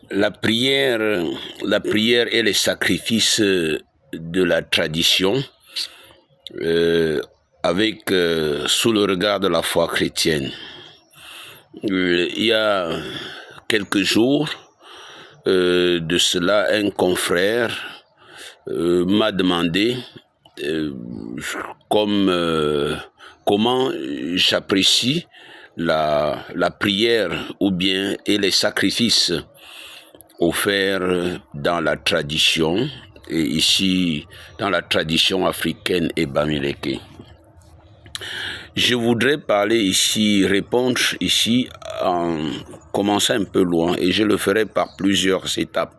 La prière et les sacrifices de la tradition sous le regard de la foi chrétienne. Il y a quelques jours de cela, un confrère m'a demandé comment j'apprécie la prière ou bien et les sacrifices offerts dans la tradition, et ici dans la tradition africaine et bamileke. Je voudrais répondre ici en commençant un peu loin, et je le ferai par plusieurs étapes.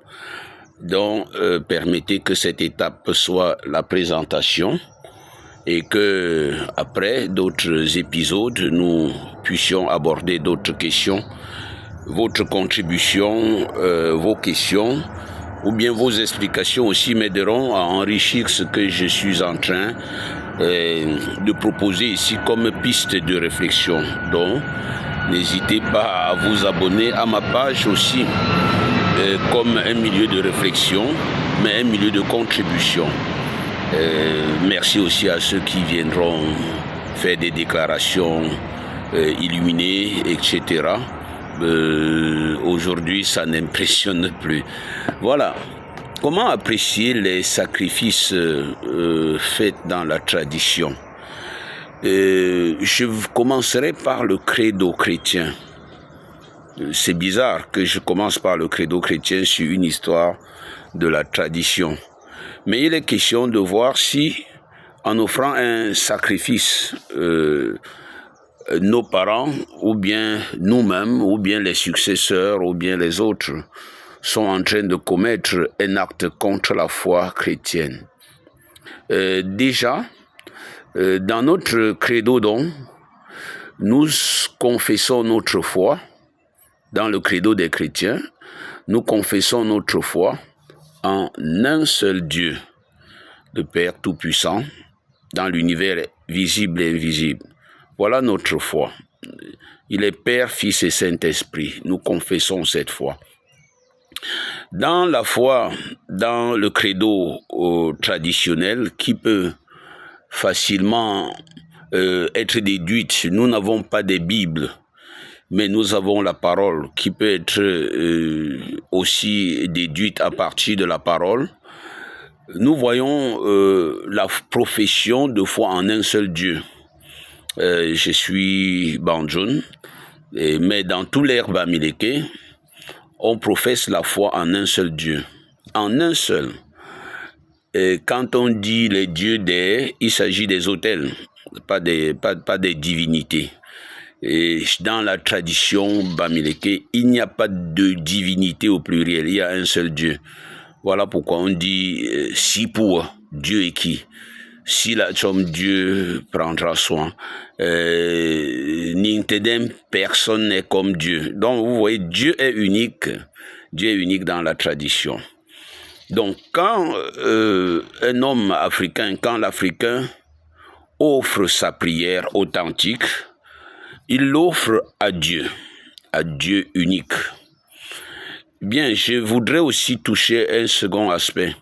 Donc, permettez que cette étape soit la présentation et que après d'autres épisodes, nous puissions aborder d'autres questions, votre contribution, vos questions ou bien vos explications aussi m'aideront à enrichir ce que je suis en train de proposer ici comme piste de réflexion. Donc, n'hésitez pas à vous abonner à ma page aussi comme un milieu de réflexion, mais un milieu de contribution. Merci aussi à ceux qui viendront faire des déclarations illuminées, etc. Aujourd'hui, ça n'impressionne plus. Voilà. Comment apprécier les sacrifices faits dans la tradition? Je commencerai par le credo chrétien. C'est bizarre que je commence par le credo chrétien sur une histoire de la tradition. Mais il est question de voir si, en offrant un sacrifice, nos parents, ou bien nous-mêmes, ou bien les successeurs, ou bien les autres, sont en train de commettre un acte contre la foi chrétienne. Déjà, dans notre credo, donc, nous confessons notre foi. Dans le credo des chrétiens, nous confessons notre foi en un seul Dieu, le Père Tout-Puissant, dans l'univers visible et invisible. Voilà notre foi. Il est Père, Fils et Saint-Esprit. Nous confessons cette foi. Dans la foi, dans le credo traditionnel, qui peut facilement être déduite, nous n'avons pas de Bible, mais nous avons la parole qui peut être aussi déduite à partir de la parole. Nous voyons la profession de foi en un seul Dieu. Je suis Banjoun, mais dans tout l'ère bamileke, on professe la foi en un seul Dieu. En un seul. Et quand on dit les dieux il s'agit des autels, pas des divinités. Et dans la tradition bamileke, il n'y a pas de divinité au pluriel, il y a un seul Dieu. Voilà pourquoi on dit si pour Dieu et qui. Si la chom Dieu prendra soin. Nintedem, personne n'est comme Dieu. Donc vous voyez, Dieu est unique dans la tradition. Donc quand un homme africain, quand l'Africain offre sa prière authentique, il l'offre à Dieu unique. Bien, je voudrais aussi toucher un second aspect.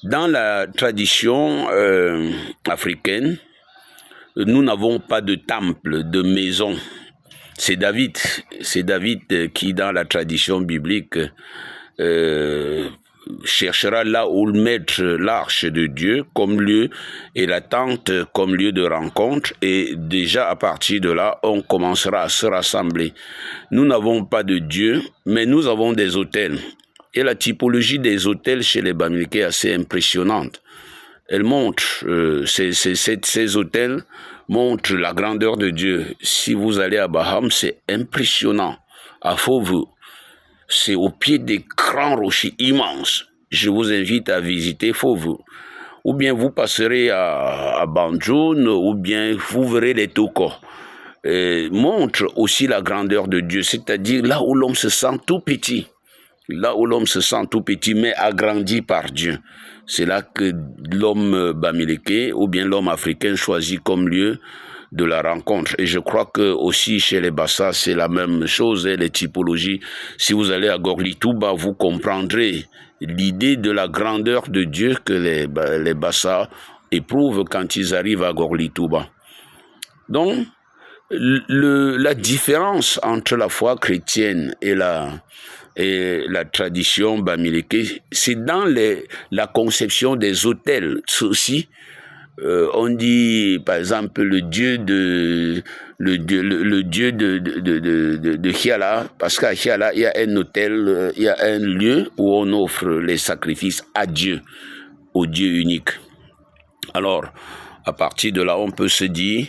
Dans la tradition africaine, nous n'avons pas de temple, de maison. C'est David qui, dans la tradition biblique, cherchera là où mettre l'arche de Dieu comme lieu et la tente comme lieu de rencontre, et déjà à partir de là on commencera à se rassembler. Nous n'avons pas de Dieu, mais nous avons des autels, et la typologie des autels chez les Bamileke est assez impressionnante. Elle montre, ces autels montrent la grandeur de Dieu. Si vous allez à Baham, c'est impressionnant. À Fauveau, c'est au pied des grands rochers immenses. Je vous invite à visiter Fauveau. Ou bien vous passerez à Banjoun, ou bien vous verrez les Toko. Montre aussi la grandeur de Dieu, c'est-à-dire là où l'homme se sent tout petit. Là où l'homme se sent tout petit, mais agrandi par Dieu. C'est là que l'homme bamileke, ou bien l'homme africain, choisit comme lieu de la rencontre. Et je crois que aussi chez les Bassa, c'est la même chose, les typologies. Si vous allez à Gorlitouba, vous comprendrez l'idée de la grandeur de Dieu que les Bassa éprouvent quand ils arrivent à Gorlitouba. Donc, la différence entre la foi chrétienne et la tradition bamileke, c'est dans la conception des autels. Ceci, on dit par exemple le dieu de Hiala, parce qu'à Hiala il y a un hôtel, il y a un lieu où on offre les sacrifices à Dieu, au Dieu unique. Alors, à partir de là, on peut se dire,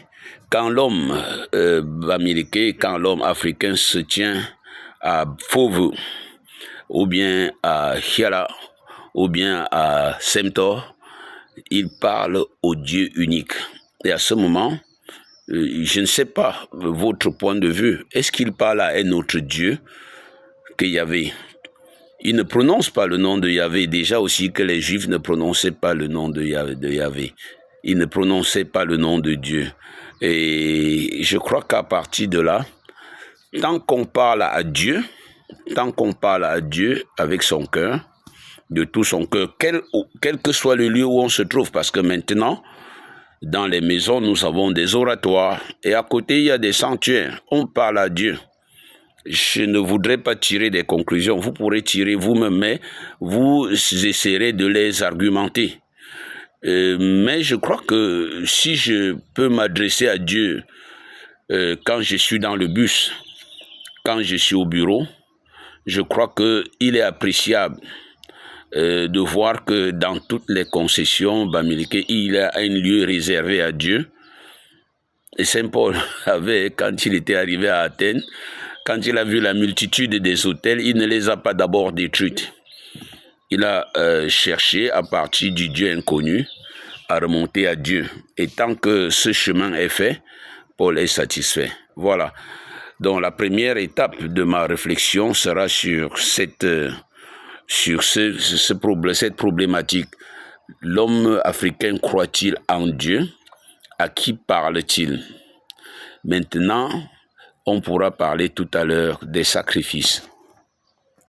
quand l'homme bamileke, quand l'homme africain se tient à Fauve, ou bien à Hiala, ou bien à Semtor, il parle au Dieu unique. Et à ce moment, je ne sais pas votre point de vue, est-ce qu'il parle à un autre Dieu que Yahvé? Il ne prononce pas le nom de Yahvé, déjà aussi que les Juifs ne prononçaient pas le nom de Yahvé. Ils ne prononçaient pas le nom de Dieu. Et je crois qu'à partir de là, tant qu'on parle à Dieu avec son cœur, de tout son cœur, quel que soit le lieu où on se trouve, parce que maintenant, dans les maisons, nous avons des oratoires, et à côté, il y a des sanctuaires. On parle à Dieu. Je ne voudrais pas tirer des conclusions. Vous pourrez tirer vous-même, mais vous essaierez de les argumenter. Mais je crois que si je peux m'adresser à Dieu quand je suis dans le bus, quand je suis au bureau, je crois qu'il est appréciable de voir que dans toutes les concessions bamileke, il y a un lieu réservé à Dieu. Et Saint Paul avait, quand il était arrivé à Athènes, quand il a vu la multitude des hôtels, il ne les a pas d'abord détruites. Il a cherché à partir du Dieu inconnu à remonter à Dieu. Et tant que ce chemin est fait, Paul est satisfait. Voilà. Donc la première étape de ma réflexion sera sur cette problématique. L'homme africain croit-il en Dieu? À qui parle-t-il? Maintenant, on pourra parler tout à l'heure des sacrifices.